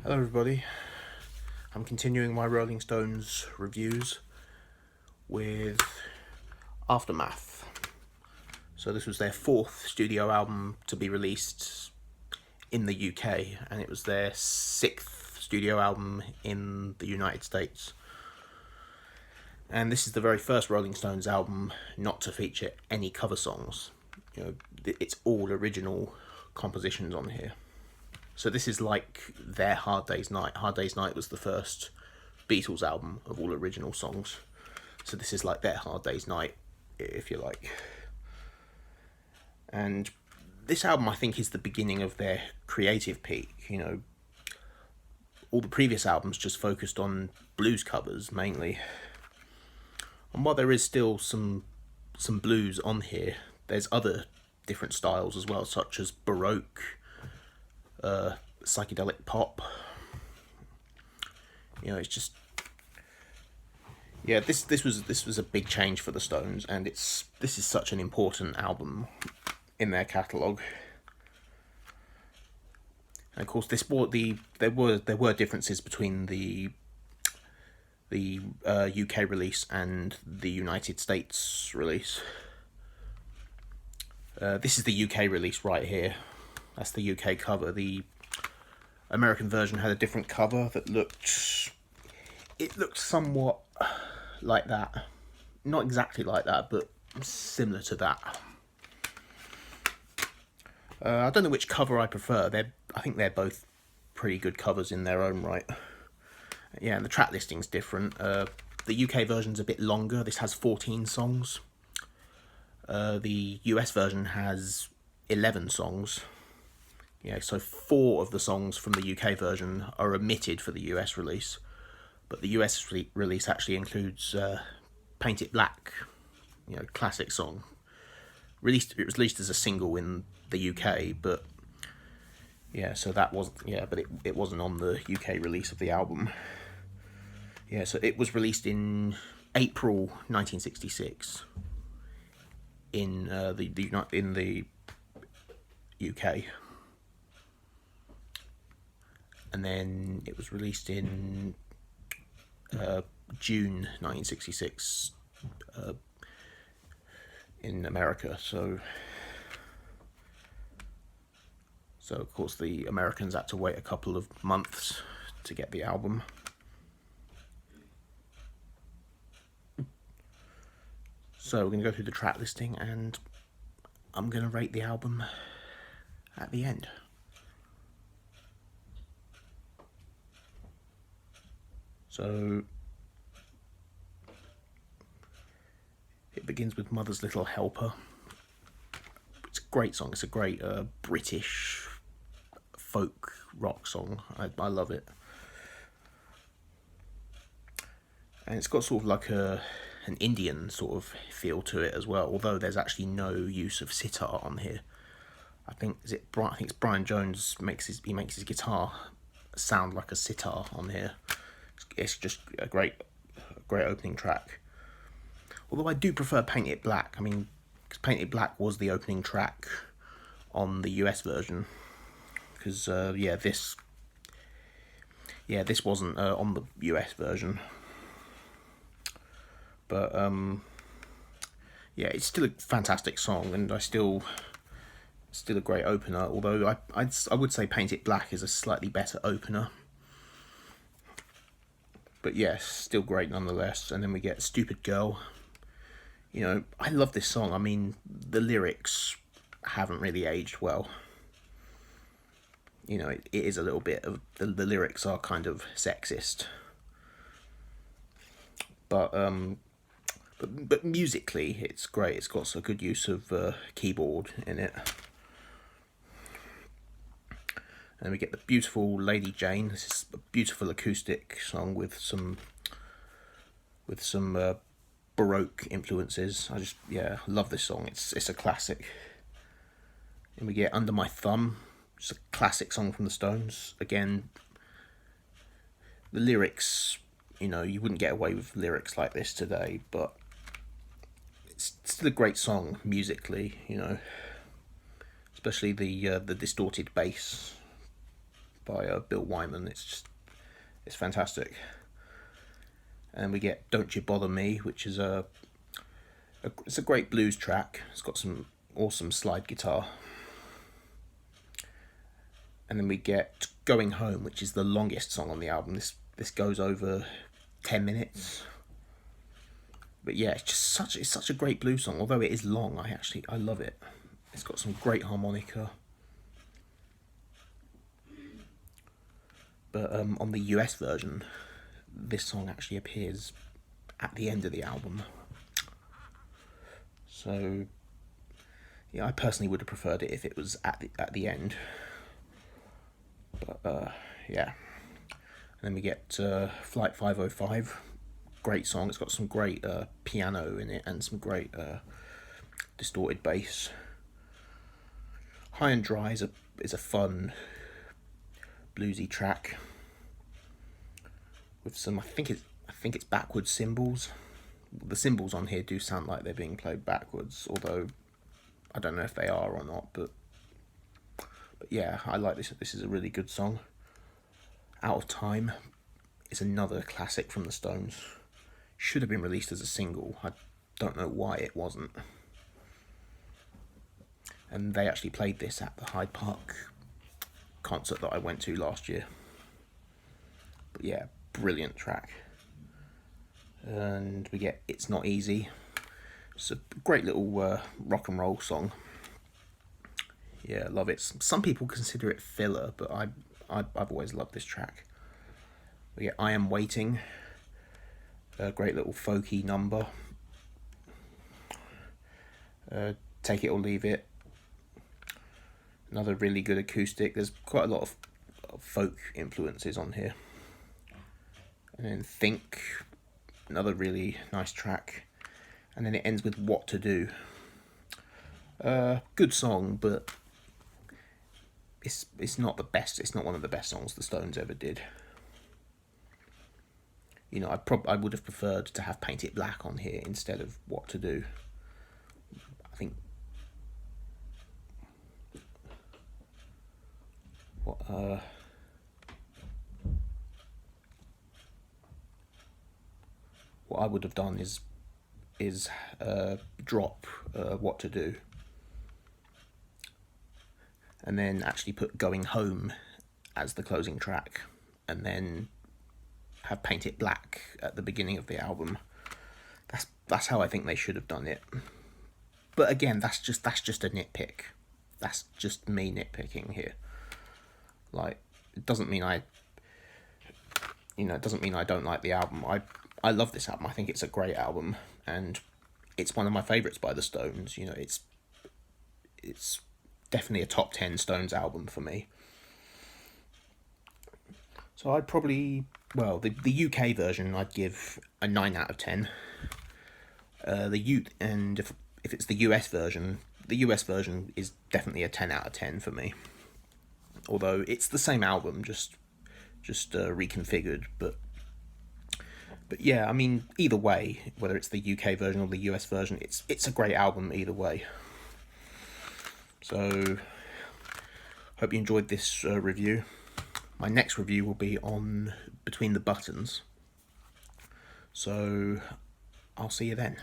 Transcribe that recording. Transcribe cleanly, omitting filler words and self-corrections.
Hello everybody, I'm continuing my Rolling Stones reviews with Aftermath. So this was their fourth studio album to be released in the UK, and it was their sixth studio album in the United States. And this is the very first Rolling Stones album not to feature any cover songs. It's all original compositions on here. So this is like their Hard Day's Night. Hard Day's Night was the first Beatles album of all original songs. So this is like their Hard Day's Night, if you like. And this album, I think, is the beginning of their creative peak. All the previous albums just focused on blues covers mainly. And while there is still some blues on here, there's other different styles as well, such as Baroque, psychedelic pop. It's just, this was a big change for the Stones, and this is such an important album in their catalogue. And of course, there were differences between the UK release and the United States release. This is the UK release right here. That's the UK cover. The American version had a different cover that looked somewhat like that. Not exactly like that, but similar to that. I don't know which cover I prefer. I think they're both pretty good covers in their own right. Yeah, and the track listing's different. The UK version's a bit longer. This has 14 songs. The US version has 11 songs. So 4 of the songs from the UK version are omitted for the US release, but the US release actually includes Paint It Black, classic song. It was released as a single in the UK, but so that was but it wasn't on the UK release of the album. So it was released in April 1966 in the UK. And then it was released in June 1966 in America. So of course the Americans had to wait a couple of months to get the album. So we're going to go through the track listing, and I'm going to rate the album at the end. So it begins with Mother's Little Helper. It's a great song. It's a great British folk rock song. I love it. And it's got sort of like an Indian sort of feel to it as well, although there's actually no use of sitar on here. I think it's Brian Jones makes his guitar sound like a sitar on here. It's just a great opening track. Although I do prefer Paint It Black. Because Paint It Black was the opening track on the US version. Because this wasn't on the US version. But it's still a fantastic song, and still a great opener. Although I would say Paint It Black is a slightly better opener. But yes, still great nonetheless. And then we get Stupid Girl. I love this song. The lyrics haven't really aged well. It is a little bit of the lyrics are kind of sexist. But musically, it's great. It's got a good use of keyboard in it. And we get the beautiful Lady Jane. This is a beautiful acoustic song with some Baroque influences. I love this song. It's a classic. And we get Under My Thumb. It's a classic song from the Stones. Again, the lyrics, you wouldn't get away with lyrics like this today, but it's still a great song musically, especially the distorted bass by Bill Wyman. It's fantastic. And we get Don't You Bother Me, which is it's a great blues track. It's got some awesome slide guitar. And then we get Going Home, which is the longest song on the album. This goes over 10 minutes. But yeah, it's such a great blues song. Although it is long, I love it. It's got some great harmonica. But on the US version, this song actually appears at the end of the album. So yeah, I personally would have preferred it if it was at the end. But yeah. And then we get Flight 505. Great song. It's got some great piano in it and some great distorted bass. High and Dry is a fun bluesy track with some I think it's backwards cymbals. The cymbals on here do sound like they're being played backwards, although I don't know if they are or not. But yeah, I like this. This is a really good song. Out of Time is another classic from the Stones. Should have been released as a single. I don't know why it wasn't. And they actually played this at the Hyde Park concert that I went to last year. But yeah, brilliant track. And we get It's Not Easy. It's a great little rock and roll song. Yeah, love it. Some people consider it filler, but I've always loved this track. We get I Am Waiting. A great little folky number. Take It or Leave It. Another really good acoustic. There's quite a lot of folk influences on here. And then Think, another really nice track. And then it ends with What to Do. Good song, but it's not the best. It's not one of the best songs the Stones ever did. You know, I would have preferred to have Paint It Black on here instead of What to Do. I think what I would have done is drop What to Do, and then actually put Going Home as the closing track, and then have Paint It Black at the beginning of the album. That's how I think they should have done it. But again, that's just a nitpick. That's just me nitpicking here. Like, it doesn't mean it doesn't mean I don't like the album. I love this album. I think it's a great album, and it's one of my favourites by the Stones. You know, it's definitely a top 10 Stones album for me. So I'd probably, the UK version I'd give a 9 out of 10. And if it's the US version is definitely a 10 out of 10 for me. Although it's the same album, just reconfigured, but yeah, I mean, either way, whether it's the UK version or the US version, it's a great album either way. So, hope you enjoyed this review. My next review will be on Between the Buttons. So, I'll see you then.